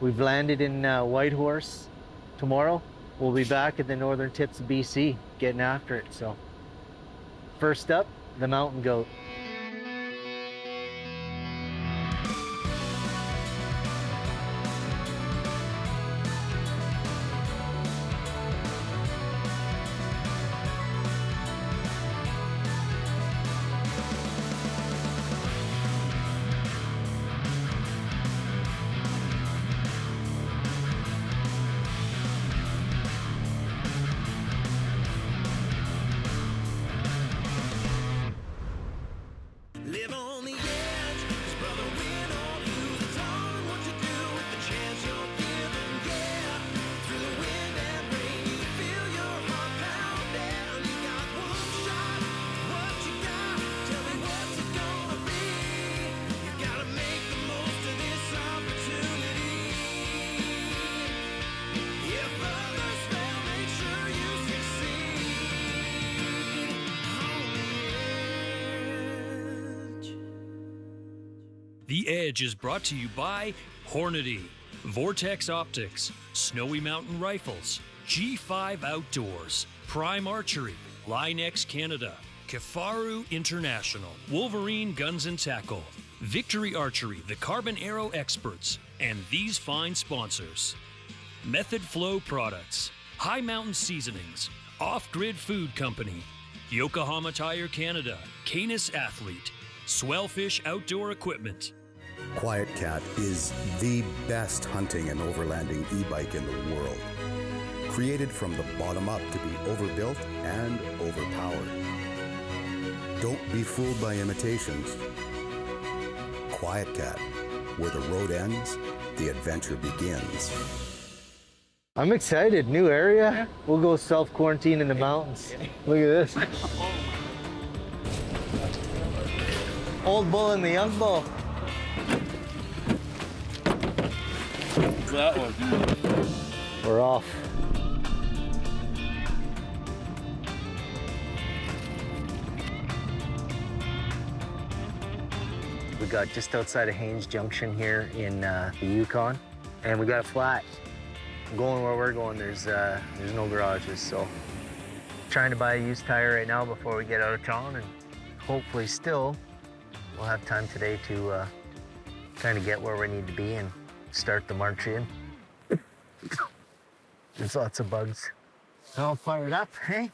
We've landed in Whitehorse. Tomorrow, we'll be back at the northern tips of BC, getting after it. So, first up, the mountain goat. Live on the edge, 'cause brother, win or lose, it's all what you do with the chance you're given. Yeah, through the wind and rain, you feel your heart pound down. You got one shot, what you got? Tell me what's it gonna be? You gotta make the most of this opportunity. If others fail, make sure you succeed. On the edge. The Edge is brought to you by Hornady, Vortex Optics, Snowy Mountain Rifles, G5 Outdoors, Prime Archery, Linex Canada, Kifaru International, Wolverine Guns and Tackle, Victory Archery, the Carbon Arrow Experts, and these fine sponsors. Method Flow Products, High Mountain Seasonings, Off-Grid Food Company, Yokohama Tire Canada, Canis Athlete, Swellfish Outdoor Equipment. Quiet Cat is the best hunting and overlanding e-bike in the world. Created from the bottom up to be overbuilt and overpowered. Don't be fooled by imitations. Quiet Cat, where the road ends, the adventure begins. I'm excited. New area. Yeah. We'll go self-quarantine in the mountains. Look at this. Old bull and the young bull. That one. We're off. We got just outside of Haines Junction here in the Yukon, and we got a flat. Going where we're going, there's no garages, so trying to buy a used tire right now before we get out of town, and hopefully still we'll have time today to kind of get where we need to be and start the march in. There's lots of bugs. All fired up, hey?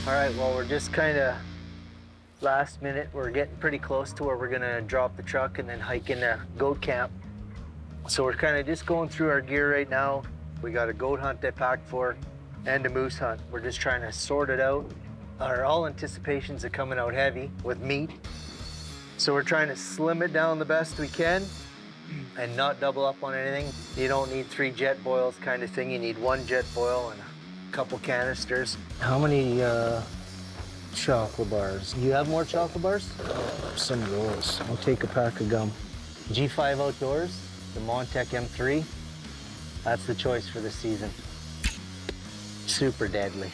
All right, well, we're just kind of last minute. We're getting pretty close to where we're gonna drop the truck and then hike into goat camp. So we're kind of just going through our gear right now. We got a goat hunt I packed for and a moose hunt. We're just trying to sort it out. Our all anticipations of coming out heavy with meat. So we're trying to slim it down the best we can and not double up on anything. You don't need 3 jet boils kind of thing. You need 1 jet boil and a couple canisters. How many chocolate bars? Do you have more chocolate bars? Some of those. I'll take a pack of gum. G5 Outdoors, the Montec M3. That's the choice for this season. Super deadly.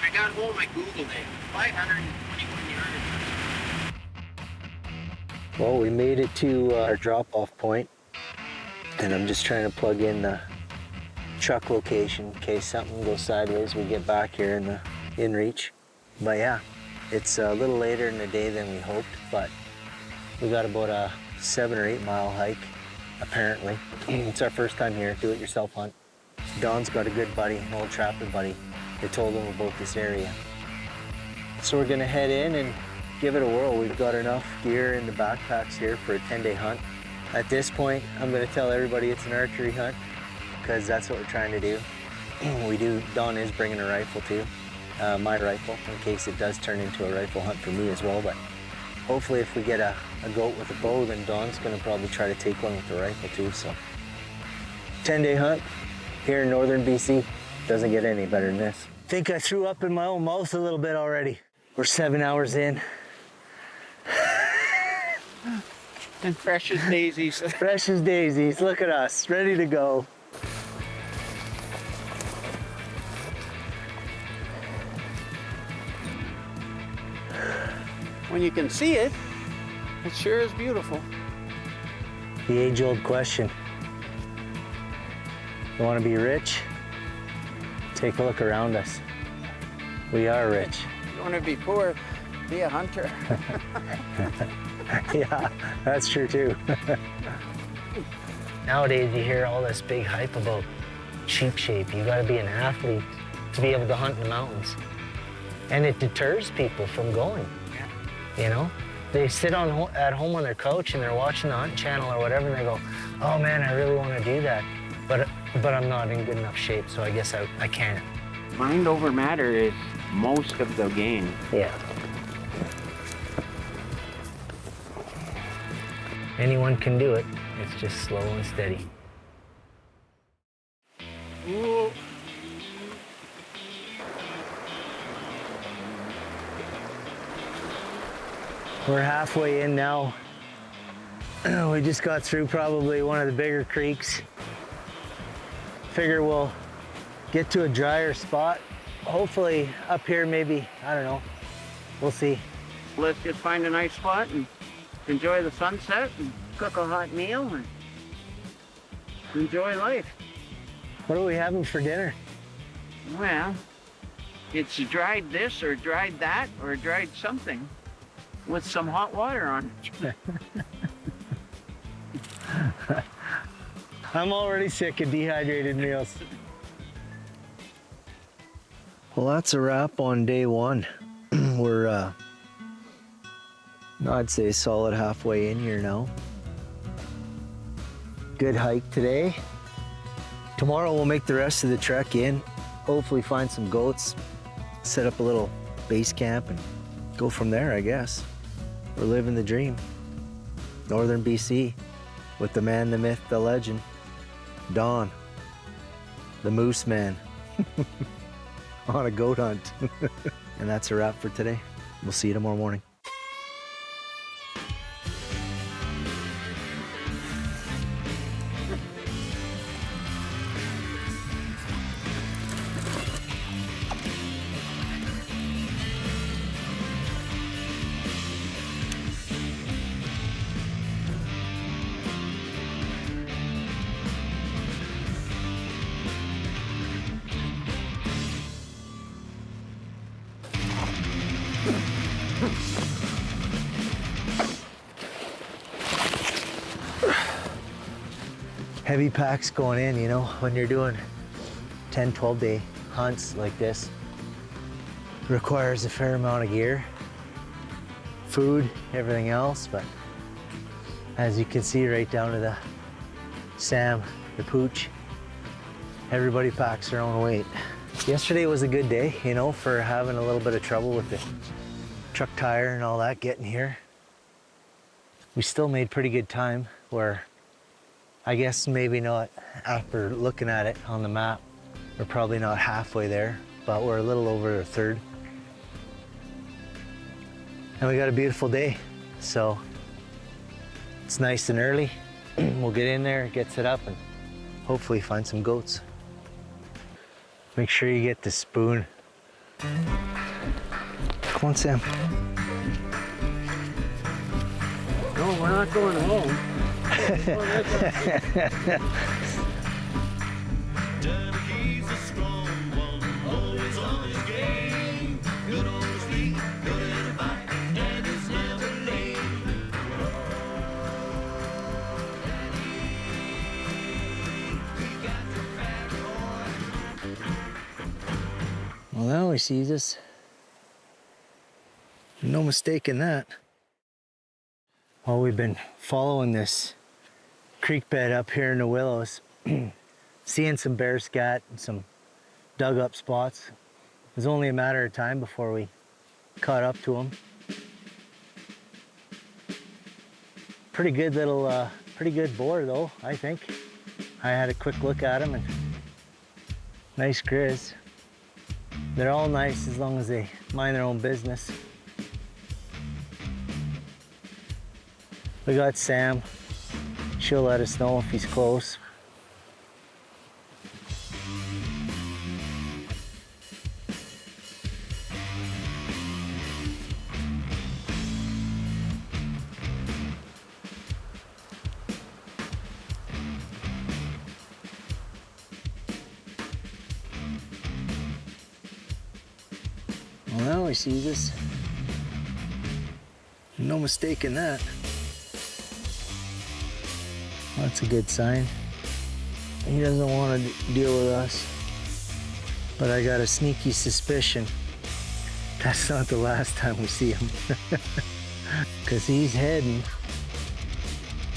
I got home, I Googled it. 521 yards. Well, we made it to our drop-off point, and I'm just trying to plug in the truck location in case something goes sideways. We get back here in the inReach. But yeah, it's a little later in the day than we hoped, but we got about a 7 or 8 mile hike, apparently. It's our first time here, do-it-yourself hunt. Don's got a good buddy, an old trapper buddy. They told him about this area. So we're gonna head in and give it a whirl. We've got enough gear in the backpacks here for a 10-day hunt. At this point, I'm gonna tell everybody it's an archery hunt because that's what we're trying to do. Don is bringing a rifle too, my rifle, in case it does turn into a rifle hunt for me as well. But hopefully if we get a goat with a bow, then Don's gonna probably try to take one with the rifle too. So 10-day hunt here in northern BC. Doesn't get any better than this. Think I threw up in my own mouth a little bit already. We're 7 hours in. And fresh as daisies. Fresh as daisies. Look at us, ready to go. When you can see it, it sure is beautiful. The age-old question. You want to be rich? Take a look around us. We are rich. You want to be poor, be a hunter. Yeah, that's true too. Nowadays you hear all this big hype about sheep shape. You gotta be an athlete to be able to hunt in the mountains. And it deters people from going, you know? They sit at home on their couch and they're watching the Hunt Channel or whatever and they go, oh man, I really wanna do that. But I'm not in good enough shape, so I guess I can't. Mind over matter is most of the game. Yeah. Anyone can do it. It's just slow and steady. Ooh. We're halfway in now. We just got through probably one of the bigger creeks. Figure we'll get to a drier spot. Hopefully up here maybe, I don't know. We'll see. Let's just find a nice spot and enjoy the sunset and cook a hot meal and enjoy life. What are we having for dinner? Well, it's dried this or dried that or dried something with some hot water on it. I'm already sick of dehydrated meals. Well, that's a wrap on day one. We're, I'd say solid halfway in here now. Good hike today. Tomorrow we'll make the rest of the trek in, hopefully find some goats, set up a little base camp and go from there, I guess. We're living the dream. Northern BC with the man, the myth, the legend, Don, the Moose Man, on a goat hunt. And that's a wrap for today. We'll see you tomorrow morning. Heavy packs going in, you know, when you're doing 10, 12 day hunts like this. Requires a fair amount of gear, food, everything else, but as you can see right down to the Sam, the pooch, everybody packs their own weight. Yesterday was a good day, you know, for having a little bit of trouble with the truck tire and all that getting here. We still made pretty good time, where I guess maybe not, after looking at it on the map, we're probably not halfway there, but we're a little over a third. And we got a beautiful day, so it's nice and early. We'll get in there, get set up, and hopefully find some goats. Make sure you get the spoon. Come on, Sam. No, we're not going home. He's a strong one, always on his game. Good on his feet, good in a fight, and he's never late. Well, now he sees us. No mistake in that. Well, we've been following this creek bed up here in the willows, seeing some bear scat and some dug up spots. It was only a matter of time before we caught up to them. Pretty good little, pretty good boar though, I think. I had a quick look at them and nice grizz. They're all nice as long as they mind their own business. We got Sam. She'll let us know if he's close. Well, he sees us. No mistaking that. That's a good sign. He doesn't want to deal with us. But I got a sneaky suspicion that's not the last time we see him. Because he's heading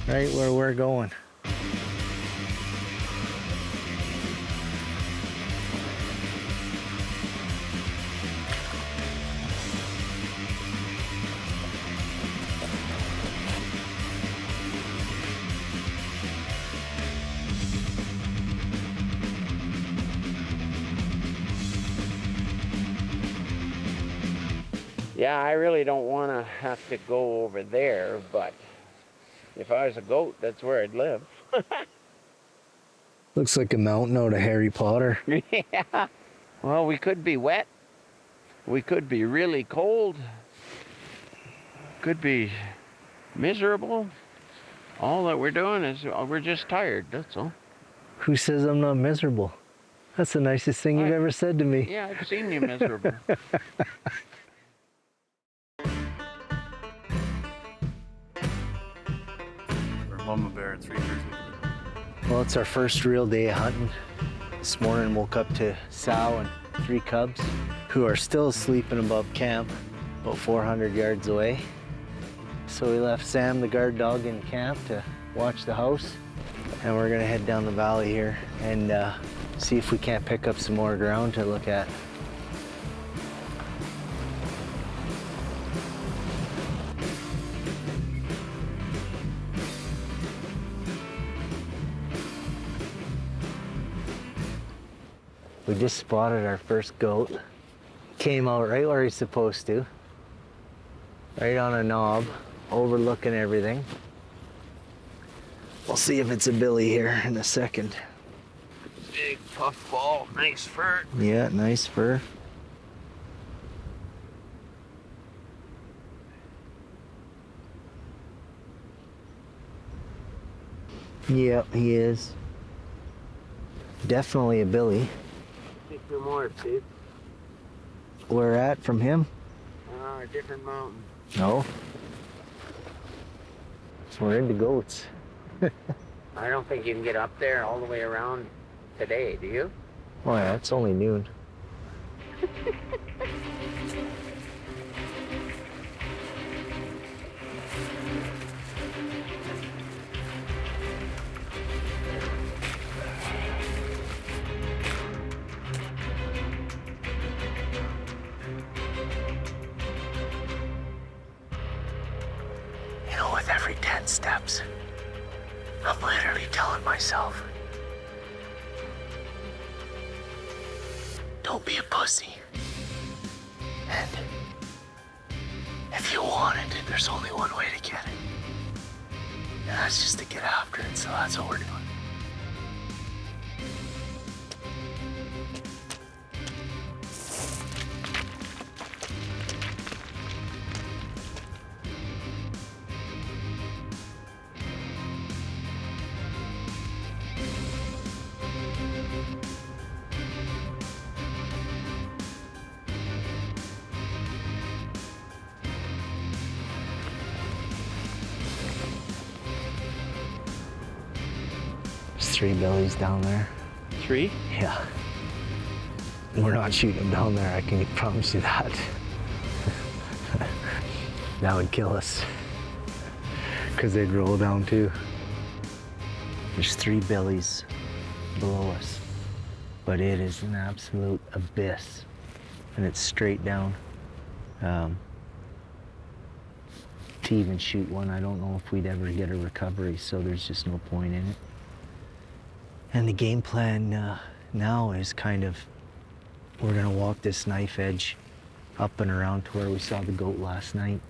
right where we're going. Yeah, I really don't want to have to go over there, but if I was a goat, that's where I'd live. Looks like a mountain out of Harry Potter. Yeah. Well, we could be wet. We could be really cold. Could be miserable. All that we're doing is we're just tired, that's all. Who says I'm not miserable? That's the nicest thing you've ever said to me. Yeah, I've seen you miserable. Mama bear and 3 grizzly bear. Well, it's our first real day of hunting. This morning woke up to sow and 3 cubs who are still sleeping above camp, about 400 yards away. So we left Sam, the guard dog, in camp to watch the house. And we're gonna head down the valley here and see if we can't pick up some more ground to look at. We just spotted our first goat. Came out right where he's supposed to. Right on a knob, overlooking everything. We'll see if it's a billy here in a second. Big puff ball, nice fur. Yeah, nice fur. Yep, he is. Definitely a billy. Take 2 more, Steve. Where at from him? A different mountain. No. We're into goats. I don't think you can get up there all the way around today, do you? Oh yeah, it's only noon. You know, with every 10 steps, I'm literally telling myself, don't be a pussy. And if you want it, there's only one way to get it. And that's just to get after it, so that's what we're doing. There's 3 billies down there. 3? Yeah. We're not shooting them down there, I can promise you that. That would kill us. Because they'd roll down too. There's 3 billies below us. But it is an absolute abyss. And it's straight down. To even shoot one, I don't know if we'd ever get a recovery, so there's just no point in it. And the game plan now is kind of, we're gonna walk this knife edge up and around to where we saw the goat last night.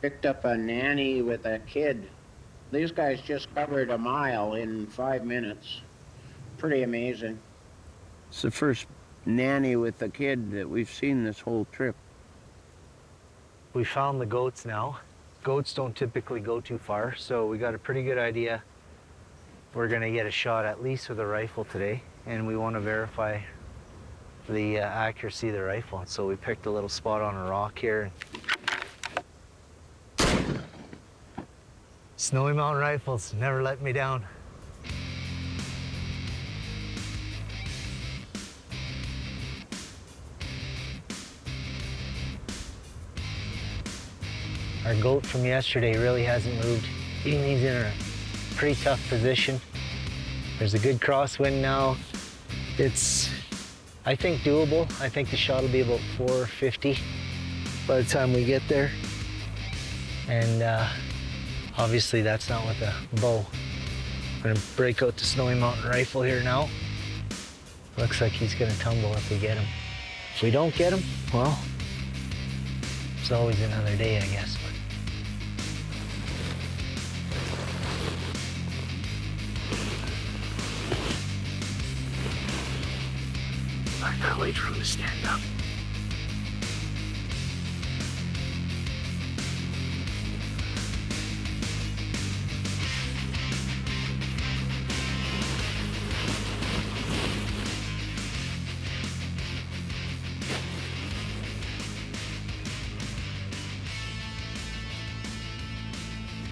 Picked up a nanny with a kid. These guys just covered a mile in 5 minutes. Pretty amazing. It's the first nanny with a kid that we've seen this whole trip. We found the goats now. Goats don't typically go too far, so we got a pretty good idea. We're gonna get a shot at least with a rifle today, and we wanna verify the accuracy of the rifle. So we picked a little spot on a rock here. Snowy Mountain Rifles never let me down. Our goat from yesterday really hasn't moved. He's in a pretty tough position. There's a good crosswind now. It's, I think, doable. I think the shot will be about 450 by the time we get there. And obviously that's not with a bow. I'm gonna break out the Snowy Mountain Rifle here now. Looks like he's gonna tumble if we get him. If we don't get him, well, it's always another day, I guess. I can't wait for him to stand up.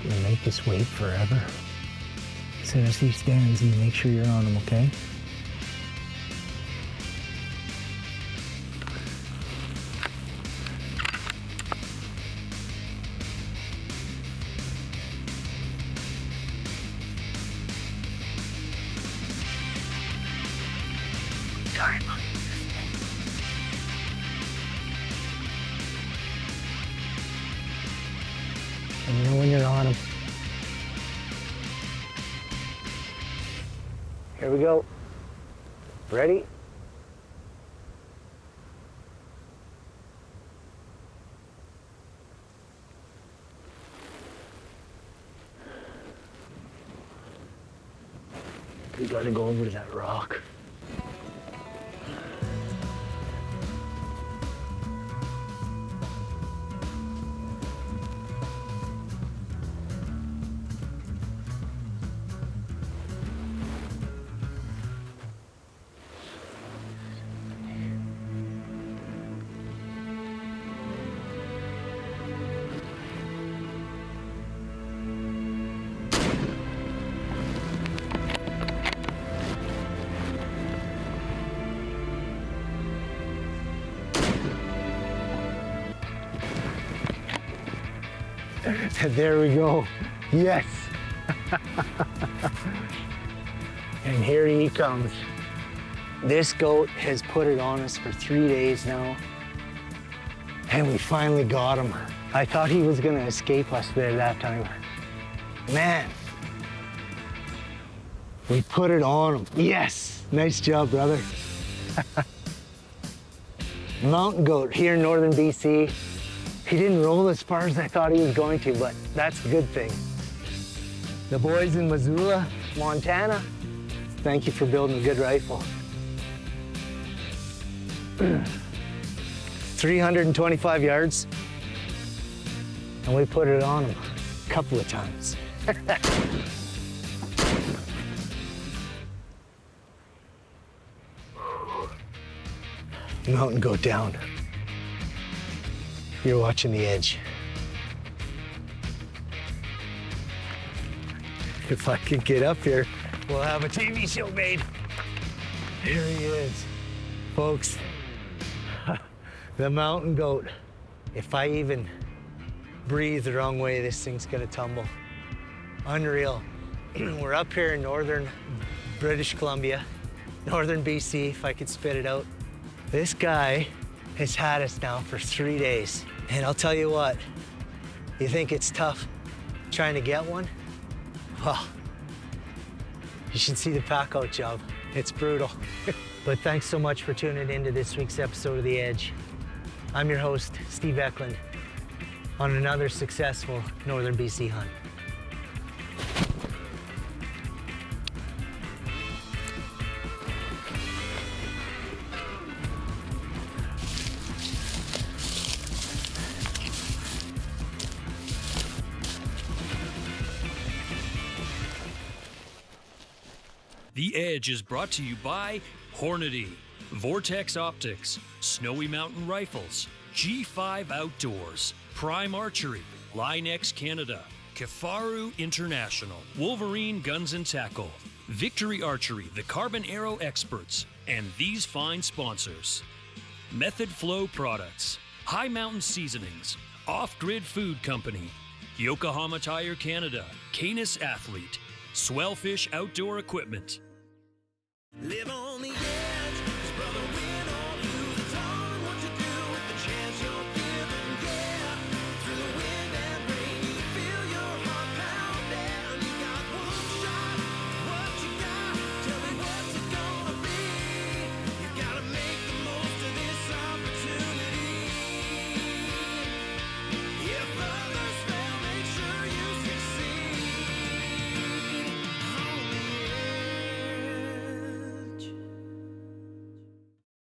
Gonna make us wait forever. As soon as he stands, you make sure you're on him, okay? Time. Let me know when you're on him. Here we go. Ready? We gotta go over to that rock. There we go. Yes. And here he comes. This goat has put it on us for 3 days now. And we finally got him. I thought he was gonna escape us there that time. Man, we put it on him. Yes, nice job, brother. Mountain goat here in northern BC. He didn't roll as far as I thought he was going to, but that's a good thing. The boys in Missoula, Montana, thank you for building a good rifle. 325 yards, and we put it on him a couple of times. Mountain goat down. You're watching the edge. If I could get up here, we'll have a TV show made. Here he is, folks. The mountain goat. If I even breathe the wrong way, this thing's gonna tumble. Unreal. We're up here in northern British Columbia, northern BC, if I could spit it out. This guy has had us now for 3 days. And I'll tell you what, you think it's tough trying to get one? Well, you should see the pack out job. It's brutal. But thanks so much for tuning into this week's episode of The Edge. I'm your host, Steve Eklund, on another successful northern BC hunt. The Edge is brought to you by Hornady, Vortex Optics, Snowy Mountain Rifles, G5 Outdoors, Prime Archery, Linex Canada, Kifaru International, Wolverine Guns and Tackle, Victory Archery, the Carbon Arrow Experts, and these fine sponsors. Method Flow Products, High Mountain Seasonings, Off-Grid Food Company, Yokohama Tire Canada, Canis Athlete, Swellfish Outdoor Equipment. Live on the